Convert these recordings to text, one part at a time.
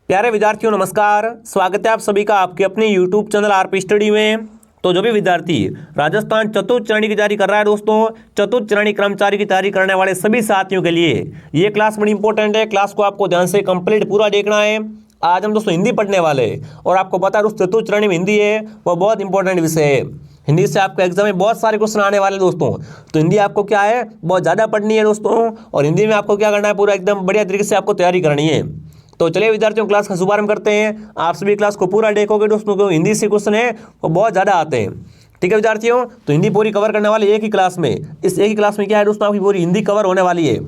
प्यारे विद्यार्थियों नमस्कार। स्वागत है आप सभी का आपके अपने YouTube चैनल आरपी स्टडी में। तो जो भी विद्यार्थी राजस्थान चतुर्थ श्रेणी की तैयारी कर रहा है दोस्तों, चतुर्थ श्रेणी कर्मचारी की तैयारी करने वाले सभी साथियों के लिए ये क्लास बड़ी इंपॉर्टेंट है। क्लास को आपको ध्यान से कंप्लीट पूरा देखना है। आज हम दोस्तों हिंदी पढ़ने वाले हैं और आपको पता है दोस्तों चतुर्थ श्रेणी में हिंदी है वो बहुत इंपॉर्टेंट विषय है। हिंदी से आपके एग्जाम में बहुत सारे क्वेश्चन आने वाले दोस्तों, तो हिंदी आपको क्या है बहुत ज़्यादा पढ़नी है दोस्तों, और हिंदी में आपको क्या करना है पूरा एकदम बढ़िया तरीके से आपको तैयारी करनी है। तो चलिए विद्यार्थियों क्लास का शुभारंभ करते हैं। आप सभी क्लास को पूरा देखोगे दोस्तों, क्योंकि हिंदी से क्वेश्चन है वो बहुत ज़्यादा आते हैं। ठीक है विद्यार्थियों, तो हिंदी पूरी कवर करने वाले एक ही क्लास में, इस एक ही क्लास में क्या है दोस्तों आपकी पूरी हिंदी कवर होने वाली है।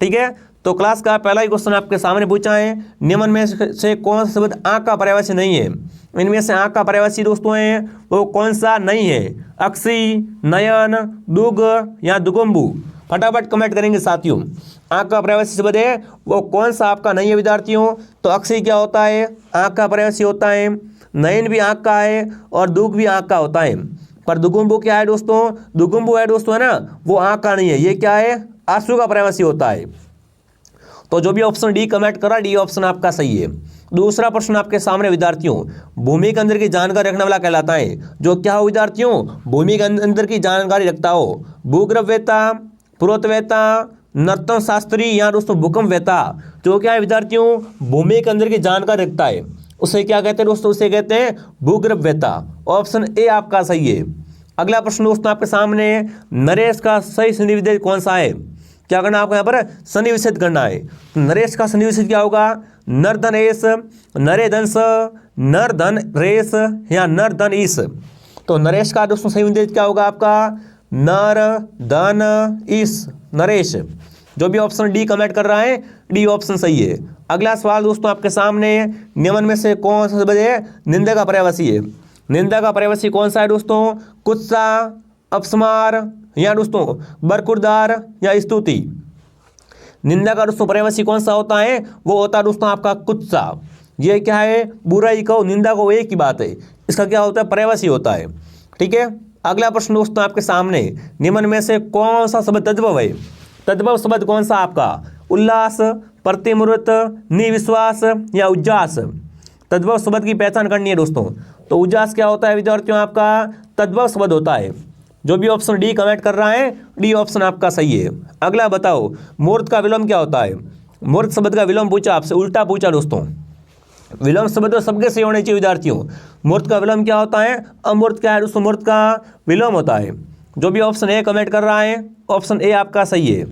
ठीक है, तो क्लास का पहला ही क्वेश्चन आपके सामने पूछा है, निम्न में से कौन सा शब्द आँख का पर्यायवाची नहीं है। इनमें से आँख का पर्यायवाची दोस्तों है वो कौन सा नहीं है? अक्षी, नयन, दुग या दुगुम्बु। फटाफट कमेंट करेंगे साथियों। आँख का पर्यायवाची शब्द है वो कौन सा आपका नहीं है विद्यार्थियों? तो अक्षय क्या होता है? आँख का पर्यायवाची होता है। नयन भी आँख का है और दुग भी आँख का होता है। पर दुगुम्बु क्या है दोस्तों? दुगुम्बु है दोस्तों है ना, वो आँख का नहीं है। ये क्या है? आंसू का पर्यायवाची होता है। तो जो भी ऑप्शन डी कमेंट करा, डी ऑप्शन आपका सही है। दूसरा प्रश्न आपके सामने विद्यार्थियों, भूमि के अंदर की जानकारी रखने वाला कहलाता है। जो क्या हो विद्यार्थियों? भूमि के अंदर की जानकारी रखता हो। भूगर्भवेत्ता, पुरातत्ववेत्ता, नर्तन शास्त्री या दोस्तों भूकंपवेत्ता। जो क्या है विद्यार्थियों? भूमि के अंदर की जानकारी रखता है, उसे क्या कहते हैं दोस्तों? उसे कहते हैं भूगर्भवेत्ता। ऑप्शन ए आपका सही है। अगला प्रश्न दोस्तों आपके सामने, नरेश का सही संधि विच्छेद कौन सा है? क्या करना है आपको यहाँ पर? संधि विच्छेद करना है। नरेश का संधि विच्छेद क्या होगा? नरधनेश, नरेधंस, नरधनरेश या नरधनईश। तो नरेश का दोस्तों सही विच्छेद क्या होगा आपका? नर धन ईश, नरेश। जो भी ऑप्शन डी कमेंट कर रहा है, डी ऑप्शन सही है। अगला सवाल दोस्तों आपके सामने, निम्न में से कौन सा शब्द है निंदा का पर्यायवाची है? निंदा का पर्यायवाची कौन सा है दोस्तों? कुत्सा, अपस्मार या दोस्तों बरकुरदार या स्तुति। निंदा का दोस्तों पर्यायवाची कौन सा होता है? वो होता है दोस्तों आपका कुत्सा। ये क्या है? बुराई को निंदा को एक ही बात है, इसका क्या होता है? पर्यायवाची होता है। ठीक है, अगला प्रश्न दोस्तों आपके सामने, निम्न में से कौन सा शब्द तद्भव है? तद्भव शब्द कौन सा आपका? उल्लास, प्रतिमूर्त, निविश्वास या उज्जास। तद्भव शब्द की पहचान करनी है दोस्तों। तो उज्जास क्या होता है विद्यार्थियों? आपका तद्भव शब्द होता है। जो भी ऑप्शन डी कमेंट कर रहा है, डी ऑप्शन आपका सही है। अगला बताओ, मूर्त का विलोम क्या होता है? मूर्त शब्द का विलोम पूछा आपसे, उल्टा पूछा दोस्तों। विलोम शब्द तो सबके सही होने चाहिए विद्यार्थियों। मूर्त का विलोम क्या होता है? अमूर्त क्या है दोस्तों? मूर्त का विलोम होता है। जो भी ऑप्शन ए कमेंट कर रहा है, ऑप्शन ए आपका सही है।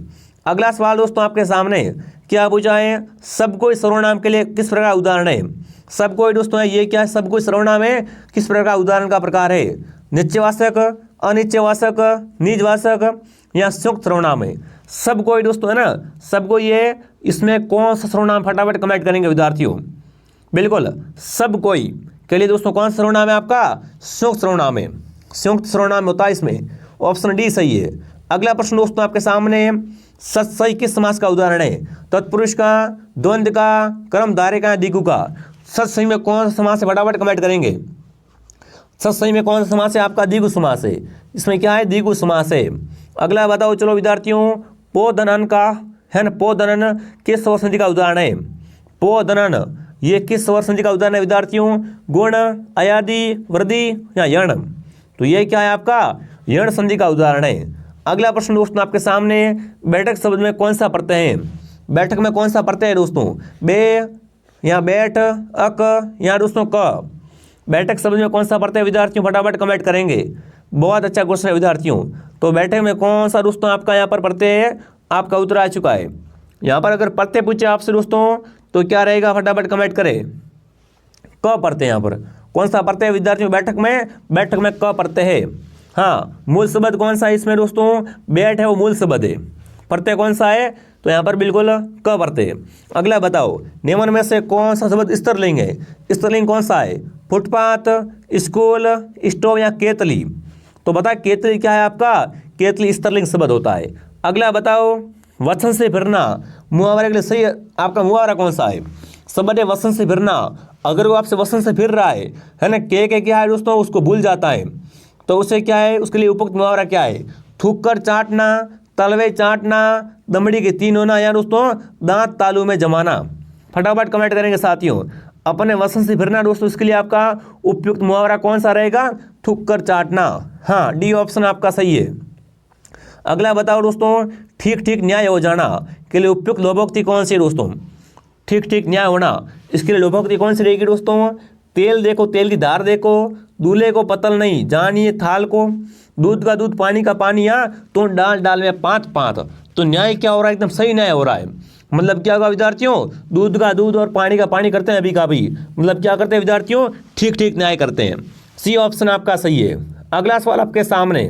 अगला सवाल दोस्तों आपके सामने क्या पूछा है? सब कोई सर्वनाम के लिए किस प्रकार उदाहरण है? सब कोई दोस्तों है, ये क्या है? सब कोई सर्वनाम है, किस प्रकार उदाहरण का प्रकार है? निश्चयवाचक, अनिश्चयवाचक, निजवाचक या संयुक्त सर्वनाम है। सब कोई दोस्तों है ना, सब कोई ये, इसमें कौन सा सर्वनाम? फटाफट कमेंट करेंगे विद्यार्थियों। बिल्कुल, सब कोई के लिए दोस्तों कौन सा सर्वनाम है आपका? संयुक्त सर्वनाम है। संयुक्त सर्वनाम होता है इसमें, ऑप्शन डी सही है। अगला प्रश्न दोस्तों आपके सामने, सत्सई किस समास का उदाहरण है? तत्पुरुष का, द्वंद्व का, कर्मधारय का, दिगु का। सत्सई में कौन सा समास है? फटाफट कमेंट करेंगे। सत्सई में कौन सा समास है आपका? द्विगु समास है। इसमें क्या है? द्विगु समास है। अगला बताओ चलो विद्यार्थियों, पोधनन का है ना, पोधनन किस स्वर संधि का उदाहरण है? पोधनन ये किस स्वर संधि का उदाहरण है विद्यार्थियों? गुण, अयादि, वृद्धि या यण। तो ये क्या है आपका? यण संधि का उदाहरण है। अगला प्रश्न दोस्तों आपके सामने, बैठक शब्द में कौन सा प्रत्यय है? बैठक में कौन सा प्रत्यय है दोस्तों? बे या बैठ, अक या दोस्तों क। बैठक शब्द में कौन सा प्रत्यय विद्यार्थियों? फटाफट कमेंट करेंगे। बहुत अच्छा क्वेश्चन है विद्यार्थियों। तो बैठक में कौन सा दोस्तों आपका यहाँ पर प्रत्यय है? आपका उत्तर आ चुका है। यहाँ पर अगर प्रत्यय पूछे आपसे दोस्तों तो क्या रहेगा? फटाफट कमेंट करें। क प्रत्यय, यहाँ पर कौन सा प्रत्यय विद्यार्थियों? बैठक में, बैठक में क प्रत्यय है। हाँ, मूल शब्द कौन सा है इसमें दोस्तों? बैठ है, वो मूल शब्द है। प्रत्यय कौन सा है? तो यहाँ पर बिल्कुल क प्रत्यय। अगला बताओ, निम्न में से कौन सा शब्द स्त्रीलिंग है? स्त्रीलिंग कौन सा है? फुटपाथ, स्कूल, स्टोव या केतली। तो बता केतली क्या है आपका? केतली स्त्रीलिंग शब्द होता है। अगला बताओ, वचन से फिरना, मुहावरे के लिए सही आपका मुहावरा कौन सा है? शब्द है वचन से फिरना। अगर वो आपसे वचन से फिर रहा है ना, के क्या है दोस्तों? उसको भूल जाता है, तो उसे क्या है? उसके लिए उपयुक्त मुहावरा क्या है? थूक कर चाटना, तलवे चाटना, दमड़ी के तीन होना या दोस्तों दांत तालू में जमाना। फटाफट कमेंट करेंगे साथियों। अपने वसन से फिरना दोस्तों, इसके लिए आपका उपयुक्त मुहावरा कौन सा रहेगा? थूक कर चाटना। हाँ, डी ऑप्शन आपका सही है। अगला बताओ दोस्तों, ठीक ठीक न्याय हो जाना के लिए उपयुक्त लोकोक्ति कौन सी है दोस्तों? ठीक ठीक न्याय होना, इसके लिए लोकोक्ति कौन सी रहेगी दोस्तों? तेल देखो तेल की धार देखो, दूल्हे को पतल नहीं जानिए थाल को, दूध का दूध पानी का पानी, तो डाल डाल में पाँच पाँच। तो न्याय क्या हो रहा है? एकदम सही न्याय हो रहा है। मतलब क्या होगा विद्यार्थियों? दूध का दूध और पानी का पानी करते हैं अभी का भी, मतलब क्या करते हैं विद्यार्थियों? ठीक ठीक न्याय करते हैं। सी ऑप्शन आपका सही है। अगला सवाल आपके सामने,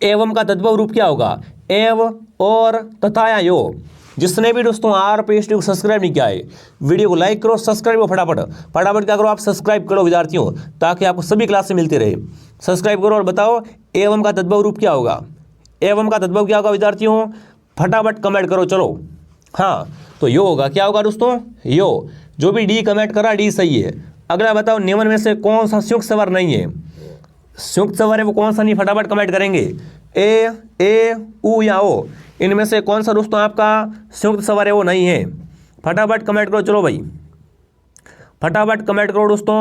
एवं का तद्भव रूप क्या होगा? एव, और, तथा या यो। जिसने भी दोस्तों आरपीएसटी को सब्सक्राइब नहीं किया है, वीडियो को लाइक करो, सब्सक्राइब करो, फटाफट फटाफट क्या करो आप? सब्सक्राइब करो विद्यार्थियों, ताकि आपको सभी क्लास से मिलती रहे। सब्सक्राइब करो और बताओ एवं का तद्भव रूप क्या होगा? एवं का तद्भव क्या होगा विद्यार्थियों? फटाफट कमेंट करो। चलो, हाँ, तो यो होगा। क्या होगा दोस्तों? यो। जो भी डी कमेंट करा, डी सही है। अगला बताओ, निम्न में से कौन सा संयुक्त स्वर नहीं है? संयुक्त स्वर है वो कौन सा नहीं? फटाफट कमेंट करेंगे। ए, उ या ओ, इनमें से कौन सा दोस्तों आपका संयुक्त स्वर है वो नहीं है? फटाफट कमेंट करो। चलो भाई, फटाफट कमेंट करो दोस्तों।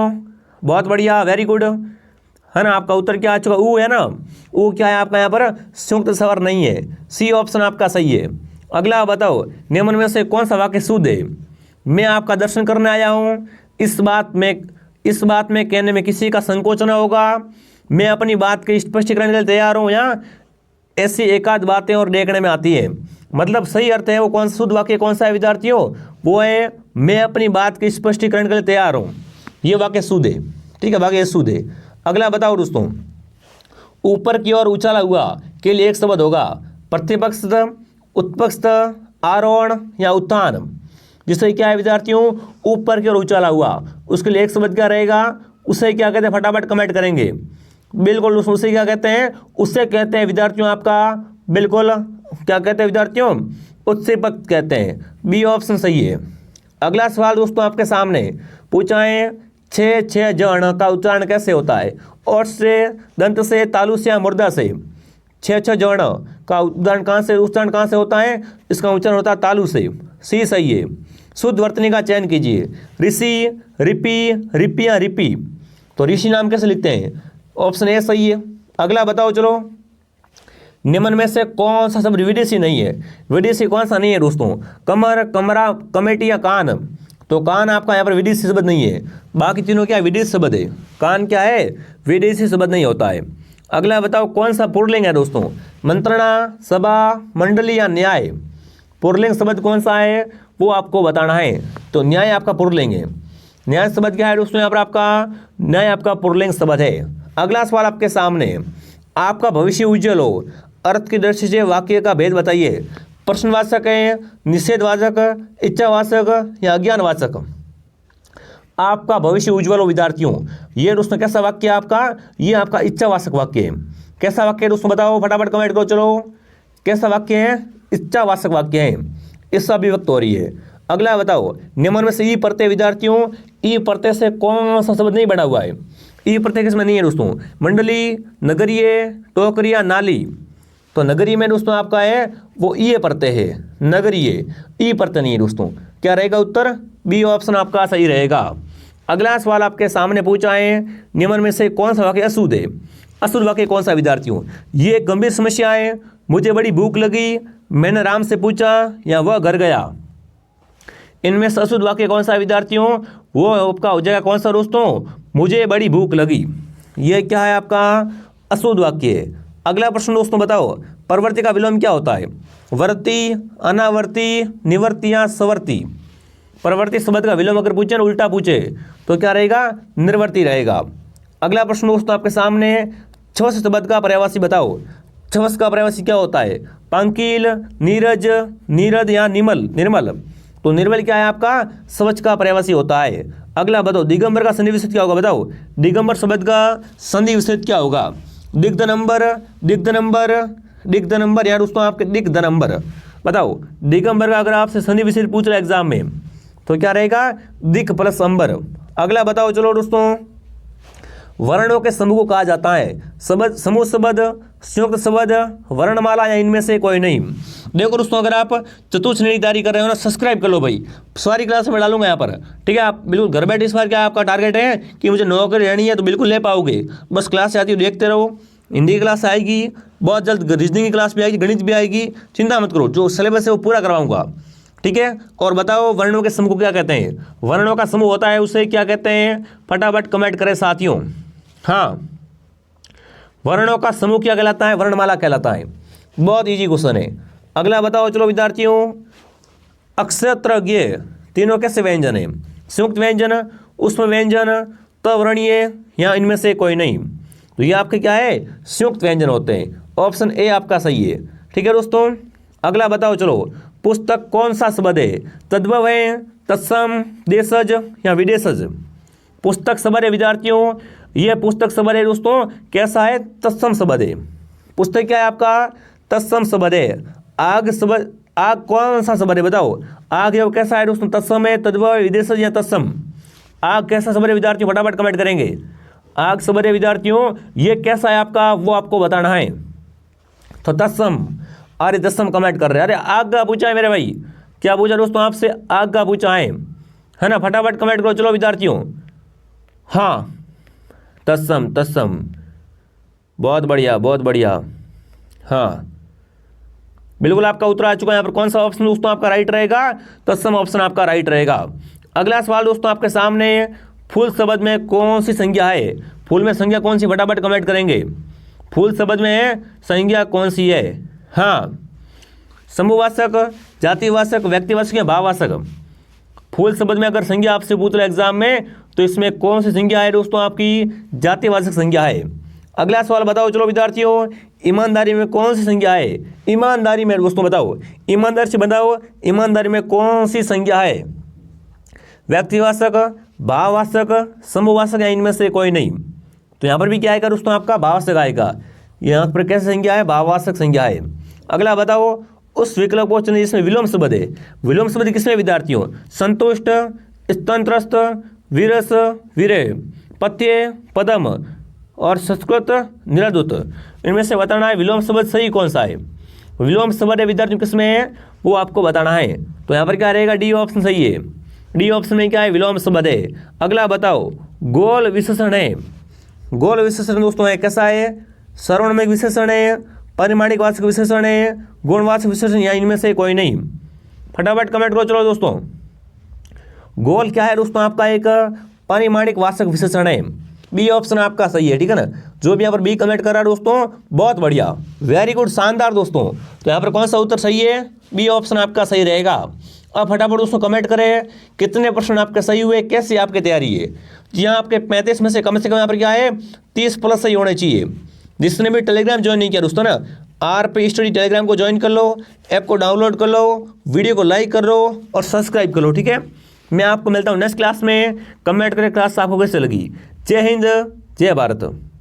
बहुत बढ़िया, वेरी गुड, है ना। आपका उत्तर क्या आ चुका? ऊ है ना। ऊ क्या है आपका यहाँ पर? संयुक्त स्वर नहीं है। सी ऑप्शन आपका सही है। अगला बताओ, निम्न में से कौन सा वाक्य शुद्ध है? मैं आपका दर्शन करने आया हूँ, इस बात में कहने में किसी का संकोच न होगा, मैं अपनी बात के स्पष्टीकरण के लिए तैयार हूँ, या ऐसी एकाध बातें और देखने में आती है। मतलब सही अर्थ है वो कौन सा शुद्ध वाक्य कौन सा है विद्यार्थियों? वो है मैं अपनी बात के स्पष्टीकरण के लिए तैयार हूँ। ये वाक्य शुद्ध है। ठीक है, वाक्य शुद्ध है। अगला बताओ दोस्तों, ऊपर की ओर उछाला हुआ के लिए एक शब्द होगा? प्रतिपक्ष, उत्पक्ष, आरोहण या उत्थान। जिससे क्या है विद्यार्थियों? ऊपर की ओर उछाला हुआ, उसके लिए एक शब्द क्या रहेगा? उसे क्या कहते हैं? फटाफट कमेंट करेंगे। बिल्कुल, उसे क्या कहते हैं? उससे कहते हैं विद्यार्थियों आपका, बिल्कुल क्या कहते हैं विद्यार्थियों? उत्सेपक कहते हैं। बी ऑप्शन सही है। अगला सवाल दोस्तों आपके सामने पूछा है, छः छः जण का उच्चारण कैसे होता है? ओठ से, दंत से, तालु से या मुर्दा से? छः छः जण का उच्चारण कहाँ से होता है? इसका उच्चारण होता है तालु से। सी सही है। शुद्ध वर्तनी का चयन कीजिए। ऋषि, रिपी, रिपी या रिपी। तो ऋषि नाम कैसे लिखते हैं? ऑप्शन ए सही है। अगला बताओ चलो, निम्न में से कौन सा शब्द विदेशी नहीं है? विदेशी कौन सा नहीं है दोस्तों? कमर, कमरा, कमेटी या कान। तो कान आपका यहाँ पर विदेशी शब्द नहीं है। बाकी तीनों क्या विदेशी शब्द है। कान क्या है? विदेशी शब्द नहीं होता है। अगला बताओ, कौन सा पुरलिंग है दोस्तों? मंत्रणा, सभा, मंडली या न्याय। पुरलिंग शब्द कौन सा है वो आपको बताना है। तो न्याय आपका पुरलिंग है। न्याय शब्द क्या है दोस्तों? यहाँ पर आपका न्याय आपका पुरलिंग शब्द है। अगला सवाल आपके सामने, आपका भविष्य उज्जवल हो, अर्थ की दृष्टि से वाक्य का भेद बताइए। प्रश्नवाचक है, निषेधवाचक, इच्छावाचक या अज्ञानवाचक। आपका भविष्य उज्जवल हो विद्यार्थियों, ये दोस्तों कैसा वाक्य है आपका? ये आपका इच्छावाचक वाक्य है। कैसा वाक्य है दोस्तों? बताओ, फटाफट कमेंट करो। चलो, कैसा वाक्य है? इच्छावाचक वाक्य है। इससे अभिव्यक्त हो रही है। अगला बताओ, निम्न में से ई प्रत्यय विद्यार्थियों, ई प्रत्यय से कौन सा शब्द नहीं बना हुआ है? ई प्रत्यय किसमें नहीं है दोस्तों? मंडली, नगरीय, टोकरी या नाली। तो नगरीय में दोस्तों आपका है वो ई प्रत्यय है, नगरीय। ई प्रत्यय नहीं है दोस्तों। क्या रहेगा उत्तर? बी ऑप्शन आपका सही रहेगा। अगला सवाल आपके सामने पूछा है, निम्न में से कौन सा वाक्य अशुद्ध है? अशुद्ध वाक्य कौन सा विद्यार्थियों? ये एक गंभीर समस्या है, मुझे बड़ी भूख लगी, मैंने राम से पूछा, या वह घर गया। इनमें से अशुद्ध वाक्य कौन सा है विद्यार्थियों? वो आपका हो जाएगा कौन सा दोस्तों? मुझे बड़ी भूख लगी। ये क्या है आपका? अशुद्ध वाक्य है। अगला प्रश्न दोस्तों बताओ, प्रवृत्ति का विलोम क्या होता है? वर्ती, अनावर्ती, निवर्ती या सवर्ती। प्रवृत्ति शब्द का विलोम अगर पूछे ना, उल्टा पूछे, तो क्या रहेगा? निर्वर्ती रहेगा। अगला प्रश्न दोस्तों आपके सामने, छवस शब्द का पर्यायवाची बताओ। छवस का पर्यायवाची क्या होता है? पंकिल, नीरज, नीरद या निर्मल। तो निर्मल क्या है आपका? स्वच्छ का पर्यायवाची होता है। अगला बताओ, दिगंबर का संधि विच्छेद क्या होगा? बताओ, दिगंबर शब्द का संधि विच्छेद क्या होगा? दिग्ध नंबर, या दोस्तों आपके दिग्ध नंबर। बताओ, दिगंबर का अगर आपसे संधि विच्छेद पूछ रहा है एग्जाम में, तो क्या रहेगा? दिक प्लस अंबर। अगला बताओ चलो दोस्तों, वर्णों के समूह को कहा जाता है। समूह शब्द, संयुक्त शब्द, वर्णमाला या इनमें से कोई नहीं। देखो दोस्तों, अगर आप चतुर्थ श्रेणी की तैयारी कर रहे हो ना, सब्सक्राइब कर लो भाई, सारी क्लास में डालूंगा यहाँ पर, ठीक है। आप बिल्कुल घर बैठे इस बार क्या आपका टारगेट है कि मुझे नौकरी लेनी है, तो बिल्कुल ले पाओगे। बस क्लास आती है देखते रहो। हिंदी की क्लास आएगी बहुत जल्द, रीजनिंग की क्लास भी आएगी, गणित भी आएगी, चिंता मत करो, जो सिलेबस है वो पूरा करवाऊंगा, ठीक है। और बताओ वर्णों के समूह को क्या कहते हैं? वर्णों का समूह होता है उसे क्या कहते हैं? फटाफट कमेंट करें साथियों। हाँ, वर्णों का समूह क्या कहलाता है? वर्णमाला कहलाता है। बहुत इजी क्वेश्चन है। अगला बताओ चलो विद्यार्थियों, अक्षत्र ज्ञ तीनों कैसे व्यंजन है? संयुक्त व्यंजन, उष्म व्यंजन, तवर्णीय या इनमें से कोई नहीं। तो ये आपके क्या है? संयुक्त व्यंजन होते हैं। ऑप्शन ए आपका सही है, ठीक है दोस्तों। अगला बताओ चलो, पुस्तक कौन सा शब्द है? तद्भव है, तत्सम, देशज या विदेशज? पुस्तक शब्द है विद्यार्थियों, यह पुस्तक शब्द है दोस्तों, कैसा है? तत्सम शब्द है। पुस्तक क्या है आपका? तत्सम शब्द है। आग शब्द, आग कौन सा शब्द है बताओ? आग है वो कैसा है दोस्तों? तत्सम है, तद्भव, विदेशज या तत्सम? आग कैसा शब्द है विद्यार्थियों? फटाफट कमेंट करेंगे। आग शब्द है विद्यार्थियों, ये कैसा है आपका, वो आपको बताना है। तो तत्सम, अरे तत्सम कमेंट कर रहे हैं। अरे आग का पूछा है मेरे भाई, क्या पूछा दोस्तों आपसे? आग का पूछा है ना? फटाफट कमेंट करो चलो विद्यार्थियों। हाँ, तत्सम, तत्सम, बहुत बढ़िया, बहुत बढ़िया। हाँ, बिल्कुल आपका उत्तर आ चुका है यहाँ पर। कौन सा ऑप्शन दोस्तों आपका राइट रहेगा? तत्सम ऑप्शन आपका राइट रहेगा। अगला सवाल दोस्तों आपके सामने, फूल शब्द में कौन सी संज्ञा है? फूल में संज्ञा कौन सी? फटाफट कमेंट करेंगे। फूल शब्द में संज्ञा कौन सी है? हाँ, समूहवाचक, जातिवाचक, व्यक्तिवाचक या भाववाचक? फूल शब्द में अगर संज्ञा आपसे पूछ रहे एग्जाम में, तो इसमें कौन सी संज्ञा है दोस्तों? आपकी जातिवाचक संज्ञा है। अगला सवाल बताओ चलो विद्यार्थियों, ईमानदारी में कौन सी संज्ञा है? ईमानदारी में दोस्तों बताओ, ईमानदारी से बताओ, ईमानदारी में कौन सी संज्ञा है? व्यक्तिवाचक, भाववाचक, समूहवाचक या इनमें से कोई नहीं? तो यहाँ पर भी क्या आएगा दोस्तों? आपका भाववाचक आएगा। यहाँ पर कैसे संज्ञा है? भाववाचक संज्ञा है। अगला बताओ, उस विकल्प को चुनिए जिसमें विलोम शब्द है। विलोम शब्द किसमें विद्यार्थियों? संतुष्ट, स्तंत्रस्त, विरस, विरह, पथ्य, पदम और संस्कृत, निरदुत। इनमें से बताना है विलोम शब्द सही कौन सा है। विलोम शब्द है विद्यार्थियों किसमें है, वो आपको बताना है। तो यहाँ पर क्या रहेगा? डी ऑप्शन सही है। डी ऑप्शन में क्या है? विलोम शब्द है। अगला बताओ, गोल विशेषण है। गोल विशेषण दोस्तों है कैसा है? सर्वनामिक विशेषण है, परिमाणिक वाचक विशेषण है, गुणवाचक विशेषण या इनमें से कोई नहीं? फटाफट कमेंट करो चलो दोस्तों। गोल क्या है दोस्तों? आपका एक परिमाणिक वाचक विशेषण है। बी ऑप्शन आपका सही है, ठीक है ना। जो भी यहाँ पर बी कमेंट कर रहा है दोस्तों, बहुत बढ़िया, वेरी गुड, शानदार दोस्तों। तो यहाँ पर कौन सा उत्तर सही है? बी ऑप्शन आपका सही रहेगा। अब फटाफट दोस्तों कमेंट करें, कितने प्रश्न आपके सही हुए, कैसी आपकी तैयारी है। जी हाँ, आपके 35 में से कम यहाँ पर क्या है? 30 प्लस सही होने चाहिए। जिसने भी टेलीग्राम ज्वाइन नहीं किया दोस्तों ना, आरपी स्टडी टेलीग्राम को ज्वाइन कर लो, ऐप को डाउनलोड कर लो, वीडियो को लाइक कर लो और सब्सक्राइब कर लो, ठीक है। मैं आपको मिलता हूँ नेक्स्ट क्लास में। कमेंट करें क्लास आपको कैसे लगी। जय हिंद, जय भारत।